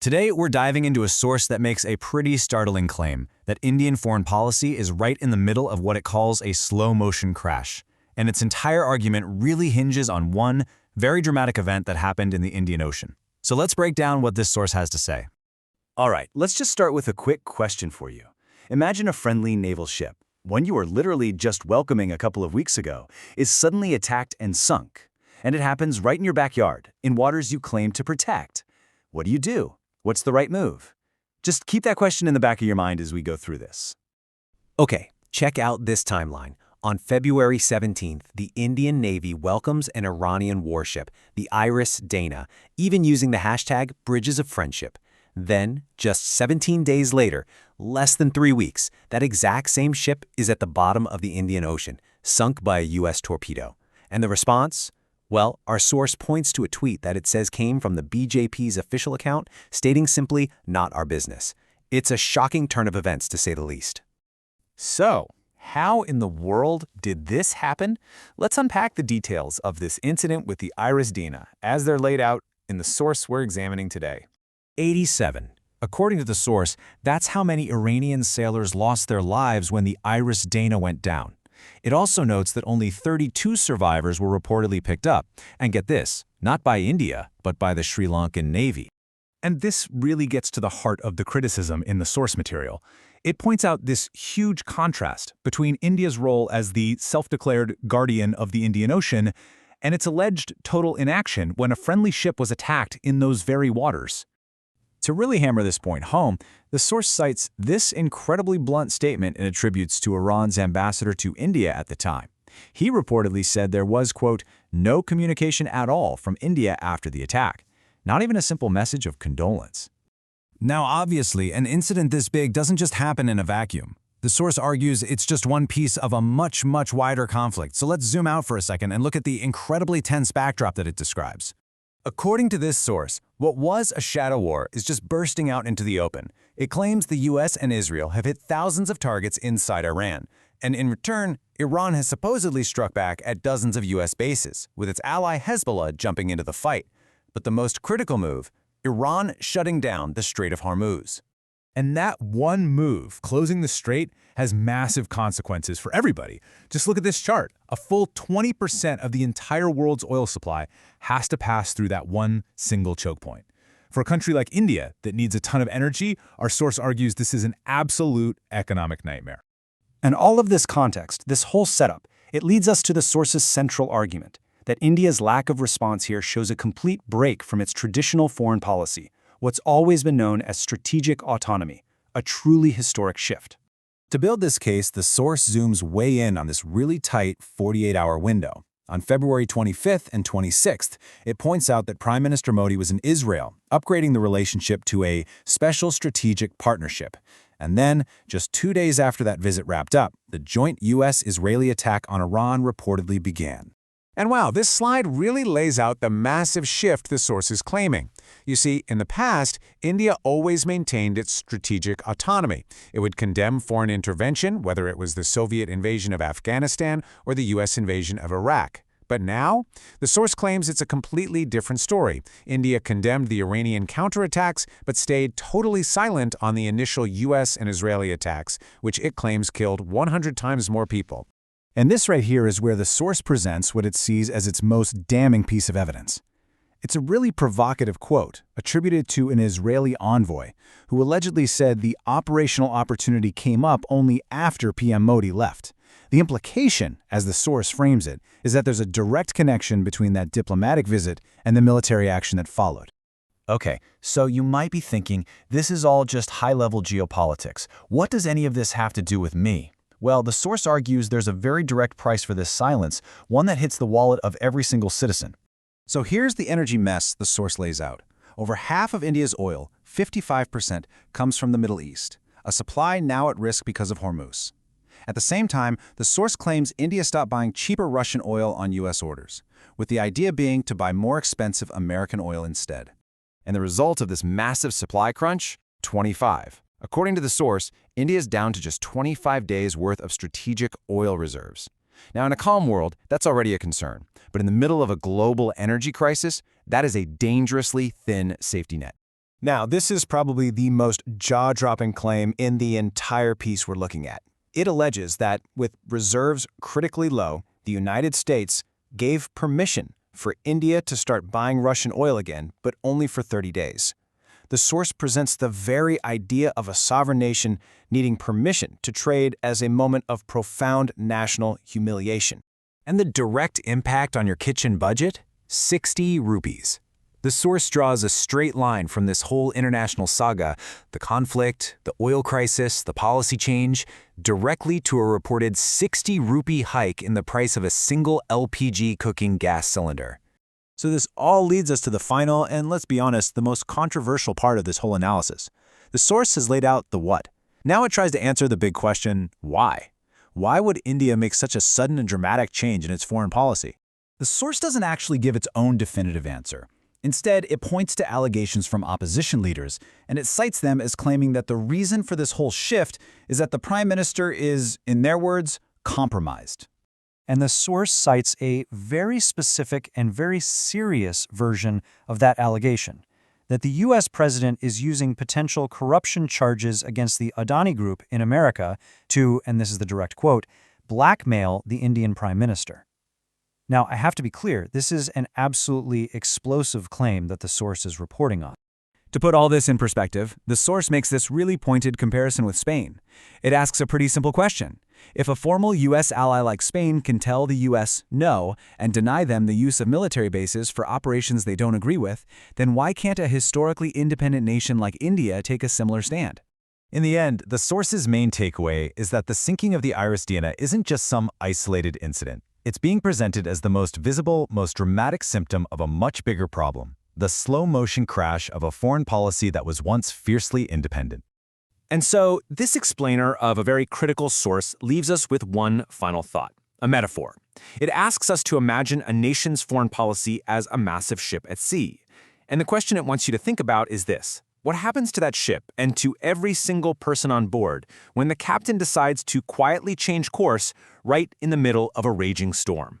Today, we're diving into a source that makes a pretty startling claim that Indian foreign policy is right in the middle of what it calls a slow-motion crash. And its entire argument really hinges on one very dramatic event that happened in the Indian Ocean. So let's break down what this source has to say. All right, let's just start with a quick question for you. Imagine a friendly naval ship, one you were literally just welcoming a couple of weeks ago, is suddenly attacked and sunk. And it happens right in your backyard, in waters you claim to protect. What do? What's the right move? Just keep that question in the back of your mind as we go through this. Okay, check out this timeline. On February 17th, the Indian Navy welcomes an Iranian warship, the Iris Dana, even using the hashtag Bridges of Friendship. Then, just 17 days later, less than 3 weeks, that exact same ship is at the bottom of the Indian Ocean, sunk by a U.S. torpedo. And the response? Well, our source points to a tweet that it says came from the BJP's official account, stating simply, "Not our business." It's a shocking turn of events, to say the least. So, how in the world did this happen? Let's unpack the details of this incident with the Iris Dana, as they're laid out in the source we're examining today. 87. According to the source, that's how many Iranian sailors lost their lives when the Iris Dana went down. It also notes that only 32 survivors were reportedly picked up, and get this, not by India, but by the Sri Lankan Navy. And this really gets to the heart of the criticism in the source material. It points out this huge contrast between India's role as the self-declared guardian of the Indian Ocean and its alleged total inaction when a friendly ship was attacked in those very waters. To really hammer this point home, the source cites this incredibly blunt statement and attributes to Iran's ambassador to India at the time. He reportedly said there was, quote, no communication at all from India after the attack, not even a simple message of condolence. Now, obviously, an incident this big doesn't just happen in a vacuum. The source argues it's just one piece of a much wider conflict, so let's zoom out for a second and look at the incredibly tense backdrop that it describes. According to this source, what was a shadow war is just bursting out into the open. It claims the US and Israel have hit thousands of targets inside Iran, and in return, Iran has supposedly struck back at dozens of US bases, with its ally Hezbollah jumping into the fight. But the most critical move, Iran shutting down the Strait of Hormuz. And that one move, closing the strait, has massive consequences for everybody. Just look at this chart. A full 20% of the entire world's oil supply has to pass through that one single choke point. For a country like India that needs a ton of energy, our source argues this is an absolute economic nightmare. And all of this context, this whole setup, it leads us to the source's central argument, that India's lack of response here shows a complete break from its traditional foreign policy, what's always been known as strategic autonomy, a truly historic shift. To build this case, the source zooms way in on this really tight 48-hour window. On February 25th and 26th, it points out that Prime Minister Modi was in Israel, upgrading the relationship to a special strategic partnership. And then, just 2 days after that visit wrapped up, the joint US-Israeli attack on Iran reportedly began. And wow, this slide really lays out the massive shift the source is claiming. You see, in the past, India always maintained its strategic autonomy. It would condemn foreign intervention, whether it was the Soviet invasion of Afghanistan or the US invasion of Iraq. But now, the source claims it's a completely different story. India condemned the Iranian counterattacks, but stayed totally silent on the initial US and Israeli attacks, which it claims killed 100 times more people. And this right here is where the source presents what it sees as its most damning piece of evidence. It's a really provocative quote attributed to an Israeli envoy who allegedly said the operational opportunity came up only after PM Modi left. The implication, as the source frames it, is that there's a direct connection between that diplomatic visit and the military action that followed. Okay, so you might be thinking, this is all just high-level geopolitics. What does any of this have to do with me? Well, the source argues there's a very direct price for this silence, one that hits the wallet of every single citizen. So here's the energy mess the source lays out. Over half of India's oil, 55%, comes from the Middle East, a supply now at risk because of Hormuz. At the same time, the source claims India stopped buying cheaper Russian oil on US orders, with the idea being to buy more expensive American oil instead. And the result of this massive supply crunch? 25. According to the source, India is down to just 25 days' worth of strategic oil reserves. Now, in a calm world, that's already a concern. But in the middle of a global energy crisis, that is a dangerously thin safety net. Now, this is probably the most jaw-dropping claim in the entire piece we're looking at. It alleges that, with reserves critically low, the United States gave permission for India to start buying Russian oil again, but only for 30 days. The source presents the very idea of a sovereign nation needing permission to trade as a moment of profound national humiliation. And the direct impact on your kitchen budget? 60 rupees. The source draws a straight line from this whole international saga, the conflict, the oil crisis, the policy change, directly to a reported 60 rupee hike in the price of a single LPG cooking gas cylinder. So this all leads us to the final and, let's be honest, the most controversial part of this whole analysis. The source has laid out the what. Now it tries to answer the big question, why? Why would India make such a sudden and dramatic change in its foreign policy? The source doesn't actually give its own definitive answer. Instead, it points to allegations from opposition leaders, and it cites them as claiming that the reason for this whole shift is that the Prime Minister is, in their words, compromised. And the source cites a very specific and very serious version of that allegation, that the U.S. president is using potential corruption charges against the Adani Group in America to, and this is the direct quote, blackmail the Indian Prime Minister. Now, I have to be clear, this is an absolutely explosive claim that the source is reporting on. To put all this in perspective, the source makes this really pointed comparison with Spain. It asks a pretty simple question. If a formal U.S. ally like Spain can tell the U.S. no and deny them the use of military bases for operations they don't agree with, then why can't a historically independent nation like India take a similar stand? In the end, the source's main takeaway is that the sinking of the Iris Dana isn't just some isolated incident. It's being presented as the most visible, most dramatic symptom of a much bigger problem, the slow-motion crash of a foreign policy that was once fiercely independent. And so, this explainer of a very critical source leaves us with one final thought, a metaphor. It asks us to imagine a nation's foreign policy as a massive ship at sea. And the question it wants you to think about is this. What happens to that ship and to every single person on board when the captain decides to quietly change course right in the middle of a raging storm?